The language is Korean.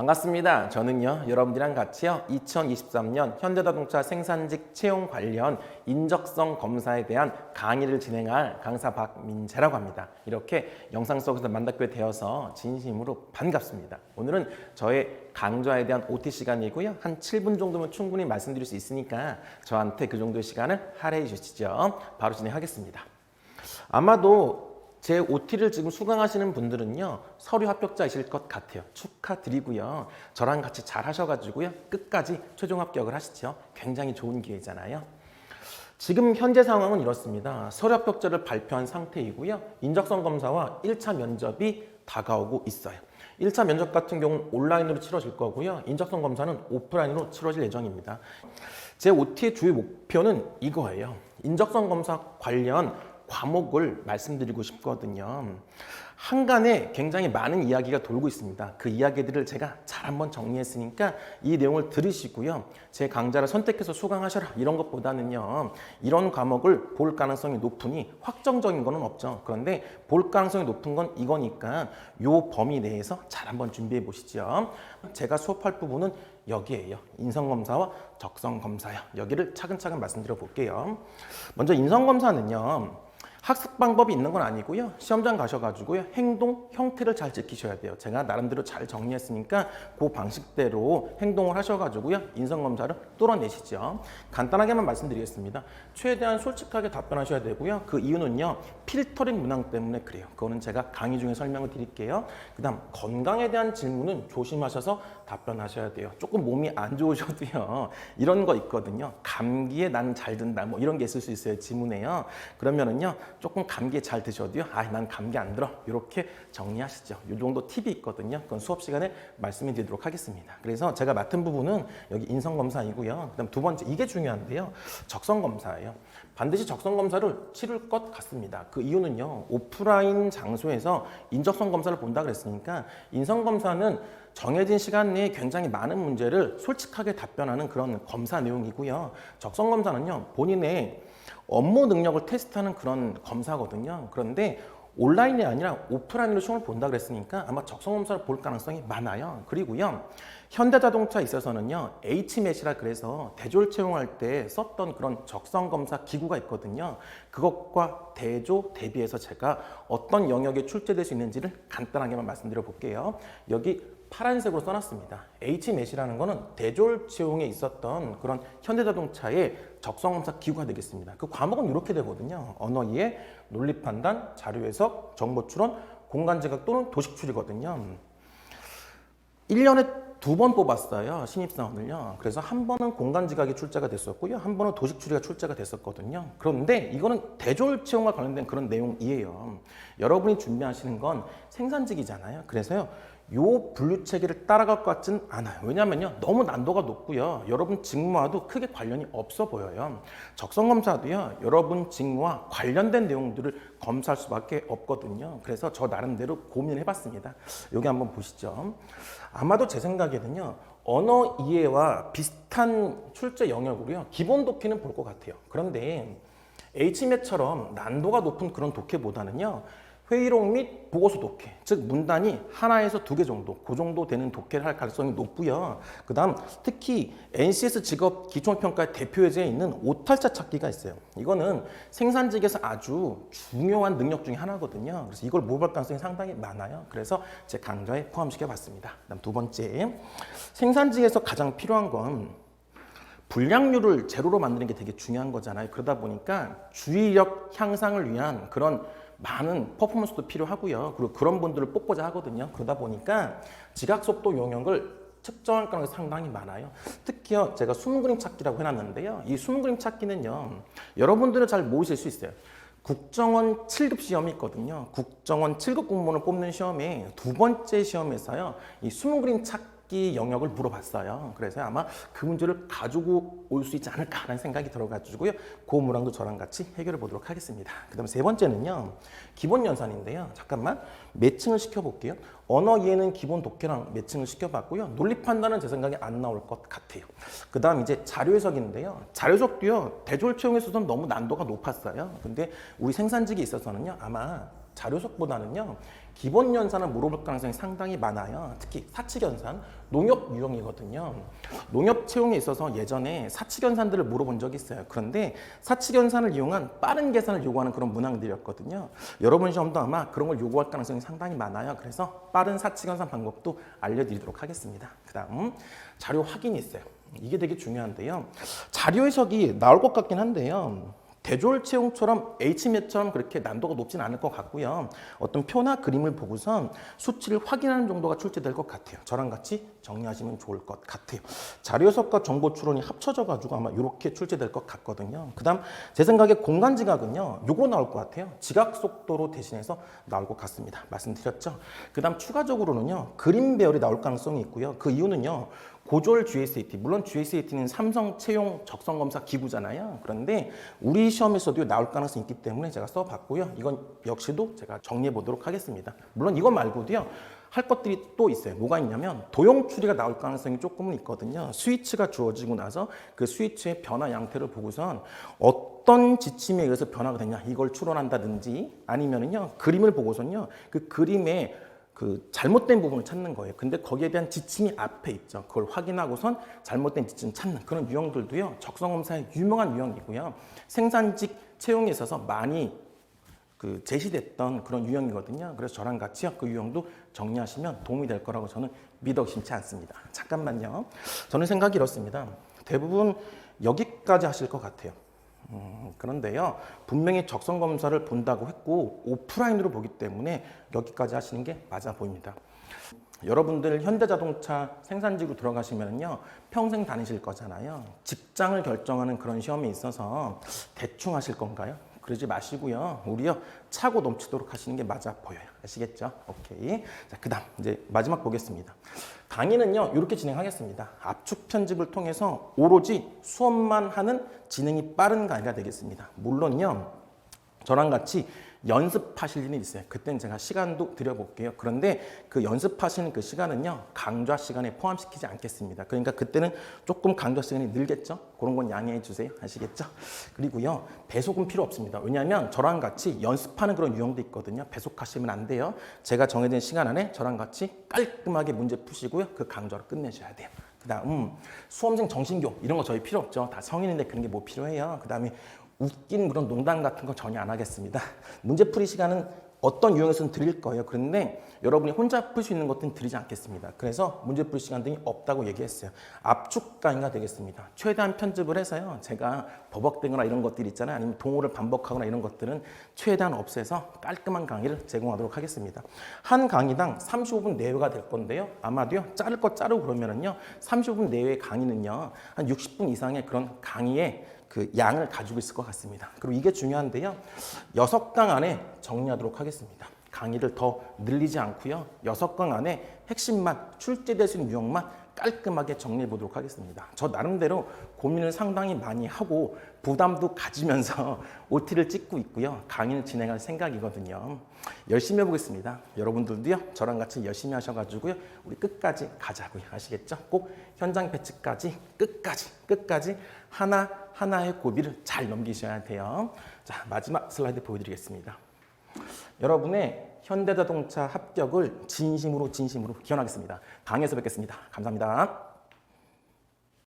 반갑습니다. 저는요, 여러분들이랑 같이요, 2023년 현대자동차 생산직 채용 관련 인적성 검사에 대한 강의를 진행할 강사 박민재라고 합니다. 이렇게 영상 속에서 만나게 되어서 진심으로 반갑습니다. 오늘은 저의 강좌에 대한 OT 시간이고요. 한 7분 정도면 충분히 말씀드릴 수 있으니까 저한테 그 정도의 시간을 할애해 주시죠. 바로 진행하겠습니다. 아마도 제 OT를 지금 수강하시는 분들은요, 서류 합격자이실 것 같아요. 축하드리고요. 저랑 같이 잘 하셔가지고요, 끝까지 최종 합격을 하시죠. 굉장히 좋은 기회잖아요. 지금 현재 상황은 이렇습니다. 서류 합격자를 발표한 상태이고요. 인적성 검사와 1차 면접이 다가오고 있어요. 1차 면접 같은 경우는 온라인으로 치러질 거고요. 인적성 검사는 오프라인으로 치러질 예정입니다. 제 OT의 주요 목표는 이거예요. 인적성 검사 관련 과목을 말씀드리고 싶거든요. 한간에 굉장히 많은 이야기가 돌고 있습니다. 그 이야기들을 제가 잘 한번 정리했으니까 이 내용을 들으시고요. 제 강좌를 선택해서 수강하셔라 이런 것보다는요. 이런 과목을 볼 가능성이 높으니 확정적인 거는 없죠. 그런데 볼 가능성이 높은 건 이거니까 요 범위 내에서 잘 한번 준비해 보시죠. 제가 수업할 부분은 여기에요. 인성검사와 적성검사요. 여기를 차근차근 말씀드려 볼게요. 먼저 인성검사는요. 학습 방법이 있는 건 아니고요. 시험장 가셔가지고요. 행동, 형태를 잘 지키셔야 돼요. 제가 나름대로 잘 정리했으니까 그 방식대로 행동을 하셔가지고요. 인성검사를 뚫어내시죠. 간단하게만 말씀드리겠습니다. 최대한 솔직하게 답변하셔야 되고요. 그 이유는요. 필터링 문항 때문에 그래요. 그거는 제가 강의 중에 설명을 드릴게요. 그 다음 건강에 대한 질문은 조심하셔서 답변하셔야 돼요. 조금 몸이 안 좋으셔도요. 이런 거 있거든요. 감기에 나는 잘 든다. 뭐 이런 게 있을 수 있어요. 지문에요. 그러면은요. 조금 감기에 잘 드셔도요. 난 감기 안 들어. 이렇게 정리하시죠. 이 정도 팁이 있거든요. 그건 수업 시간에 말씀해 드리도록 하겠습니다. 그래서 제가 맡은 부분은 여기 인성검사이고요. 그다음 두 번째, 이게 중요한데요. 적성검사예요. 반드시 적성검사를 치를 것 같습니다. 그 이유는요. 오프라인 장소에서 인적성 검사를 본다 그랬으니까 인성검사는 정해진 시간 내에 굉장히 많은 문제를 솔직하게 답변하는 그런 검사 내용이고요. 적성검사는요. 본인의 업무 능력을 테스트하는 그런 검사거든요. 그런데 온라인이 아니라 오프라인으로 시험을 본다 그랬으니까 아마 적성검사를 볼 가능성이 많아요. 그리고요. 현대자동차에 있어서는요. HMAT이라 그래서 대졸 채용할 때 썼던 그런 적성검사 기구가 있거든요. 그것과 대조 대비해서 제가 어떤 영역에 출제될 수 있는지를 간단하게만 말씀드려 볼게요. 여기 파란색으로 써놨습니다. HMAT이라는 거는 대졸 채용에 있었던 그런 현대자동차의 적성검사 기구가 되겠습니다. 그 과목은 이렇게 되거든요. 언어 이해, 논리 판단, 자료 해석, 정보 추론, 공간 지각 또는 도식 추리거든요. 1년에 2번 뽑았어요. 신입사원을요. 그래서 한 번은 공간 지각이 출제가 됐었고요. 한 번은 도식 추리가 출제가 됐었거든요. 그런데 이거는 대졸 채용과 관련된 그런 내용이에요. 여러분이 준비하시는 건 생산직이잖아요. 그래서요. 요 분류 체계를 따라갈 것 같진 않아요. 왜냐하면요. 너무 난도가 높고요. 여러분 직무와도 크게 관련이 없어 보여요. 적성검사도요. 여러분 직무와 관련된 내용들을 검사할 수밖에 없거든요. 그래서 저 나름대로 고민을 해봤습니다. 여기 한번 보시죠. 아마도 제 생각에는요. 언어 이해와 비슷한 출제 영역으로요. 기본 독해는 볼 것 같아요. 그런데 HMAT처럼 난도가 높은 그런 독해보다는요. 회의록 및 보고서 독해, 즉 문단이 하나에서 2개 정도, 그 정도 되는 독해를 할 가능성이 높고요. 그 다음 특히 NCS 직업 기초평가의 대표 예제에 있는 오탈자 찾기가 있어요. 이거는 생산직에서 아주 중요한 능력 중에 하나거든요. 그래서 이걸 모집할 가능성이 상당히 많아요. 그래서 제 강좌에 포함시켜 봤습니다. 그다음 두 번째, 생산직에서 가장 필요한 건 불량률을 제로로 만드는 게 되게 중요한 거잖아요. 그러다 보니까 주의력 향상을 위한 그런 많은 퍼포먼스도 필요하고요. 그리고 그런 분들을 뽑고자 하거든요. 그러다 보니까 지각속도 영역을 측정할 가능성이 상당히 많아요. 특히요, 제가 숨은 그림 찾기라고 해놨는데요. 이 숨은 그림 찾기는요, 여러분들은 잘 모르실 수 있어요. 국정원 7급 시험이 있거든요. 국정원 7급 공무원을 뽑는 시험에 두 번째 시험에서요, 이 숨은 그림 찾기 영역을 물어봤어요. 그래서 아마 그 문제를 가지고 올 수 있지 않을까라는 생각이 들어가지고요. 그 문항도 저랑 같이 해결해 보도록 하겠습니다. 그 다음 세 번째는요. 기본 연산인데요. 잠깐만 매칭을 시켜볼게요. 언어 이해는 기본 독해랑 매칭을 시켜봤고요. 논리 판단은 제 생각에 안 나올 것 같아요. 그 다음 이제 자료 해석인데요. 자료 해석도요. 대졸 채용에서는 너무 난도가 높았어요. 근데 우리 생산직에 있어서는요. 아마 자료석보다는요. 기본 연산을 물어볼 가능성이 상당히 많아요. 특히 사칙연산, 농협 유형이거든요. 농협 채용에 있어서 예전에 사칙연산들을 물어본 적이 있어요. 그런데 사칙연산을 이용한 빠른 계산을 요구하는 그런 문항들이었거든요. 여러분 시험도 아마 그런 걸 요구할 가능성이 상당히 많아요. 그래서 빠른 사칙연산 방법도 알려드리도록 하겠습니다. 그 다음 자료 확인이 있어요. 이게 되게 중요한데요. 자료 해석이 나올 것 같긴 한데요. 대졸 채용처럼 H맵처럼 그렇게 난도가 높진 않을 것 같고요. 어떤 표나 그림을 보고선 수치를 확인하는 정도가 출제될 것 같아요. 저랑 같이 정리하시면 좋을 것 같아요. 자료 해석과 정보 추론이 합쳐져 가지고 아마 이렇게 출제될 것 같거든요. 그 다음 제 생각에 공간 지각은요. 요거 나올 것 같아요. 지각 속도로 대신해서 나올 것 같습니다. 말씀드렸죠. 그 다음 추가적으로는요. 그림 배열이 나올 가능성이 있고요. 그 이유는요. 고졸 GSAT, 물론 GSAT는 삼성 채용 적성검사 기구잖아요. 그런데 우리 시험에서도 나올 가능성이 있기 때문에 제가 써봤고요. 이건 역시도 제가 정리해 보도록 하겠습니다. 물론 이거 말고도요. 할 것들이 또 있어요. 뭐가 있냐면 도형 추리가 나올 가능성이 조금은 있거든요. 스위치가 주어지고 나서 그 스위치의 변화 양태를 보고선 어떤 지침에 의해서 변화가 되냐 이걸 추론한다든지 아니면은요 그림을 보고선요 그 그림에 그 잘못된 부분을 찾는 거예요. 근데 거기에 대한 지침이 앞에 있죠. 그걸 확인하고선 잘못된 지침 찾는 그런 유형들도요. 적성검사의 유명한 유형이고요. 생산직 채용에 있어서 많이 그 제시됐던 그런 유형이거든요. 그래서 저랑 같이요. 그 유형도 정리하시면 도움이 될 거라고 저는 믿어 의심치 않습니다. 잠깐만요. 저는 생각이 이렇습니다. 대부분 여기까지 하실 것 같아요. 그런데요. 분명히 적성검사를 본다고 했고 오프라인으로 보기 때문에 여기까지 하시는 게 맞아 보입니다. 여러분들 현대자동차 생산직으로 들어가시면요 평생 다니실 거잖아요. 직장을 결정하는 그런 시험이 있어서 대충 하실 건가요? 그러지 마시고요. 우리요 차고 넘치도록 하시는 게 맞아 보여요. 아시겠죠? 오케이. 자, 그다음 이제 마지막 보겠습니다. 강의는요 이렇게 진행하겠습니다. 압축 편집을 통해서 오로지 수업만 하는 진행이 빠른 강의가 되겠습니다. 물론요 저랑 같이 연습하실 일이 있어요. 그때는 제가 시간도 드려볼게요. 그런데 그 연습하시는 그 시간은요 강좌 시간에 포함시키지 않겠습니다. 그러니까 그때는 조금 강좌 시간이 늘겠죠. 그런 건 양해해 주세요. 아시겠죠? 그리고요 배속은 필요 없습니다. 왜냐하면 저랑 같이 연습하는 그런 유형도 있거든요. 배속하시면 안 돼요. 제가 정해진 시간 안에 저랑 같이 깔끔하게 문제 푸시고요 그 강좌를 끝내셔야 돼요. 그 다음 수험생 정신교 이런 거 저희 필요 없죠. 다 성인인데 그런 게 뭐 필요해요. 그 다음에 웃긴 그런 농담 같은 거 전혀 안 하겠습니다. 문제풀이 시간은 어떤 유형에서는 드릴 거예요. 그런데 여러분이 혼자 풀 수 있는 것들은 드리지 않겠습니다. 그래서 문제풀이 시간 등이 없다고 얘기했어요. 압축 강의가 되겠습니다. 최대한 편집을 해서요. 제가 버벅대거나 이런 것들 있잖아요. 아니면 동호를 반복하거나 이런 것들은 최대한 없애서 깔끔한 강의를 제공하도록 하겠습니다. 한 강의당 35분 내외가 될 건데요. 아마도요. 자를 거 자르고 그러면은요. 35분 내외의 강의는요. 한 60분 이상의 그런 강의에 그 양을 가지고 있을 것 같습니다. 그리고 이게 중요한데요. 6강 안에 정리하도록 하겠습니다. 강의를 더 늘리지 않고요. 6강 안에 핵심만 출제될 수 있는 유형만 깔끔하게 정리해 보도록 하겠습니다. 저 나름대로 고민을 상당히 많이 하고 부담도 가지면서 OT를 찍고 있고요. 강의를 진행할 생각이거든요. 열심히 해보겠습니다. 여러분들도요. 저랑 같이 열심히 하셔가지고요. 우리 끝까지 가자고요. 아시겠죠? 꼭 현장 배치까지 끝까지 하나하나의 고비를 잘 넘기셔야 돼요. 자, 마지막 슬라이드 보여드리겠습니다. 여러분의 현대자동차 합격을 진심으로 기원하겠습니다. 강의에서 뵙겠습니다. 감사합니다.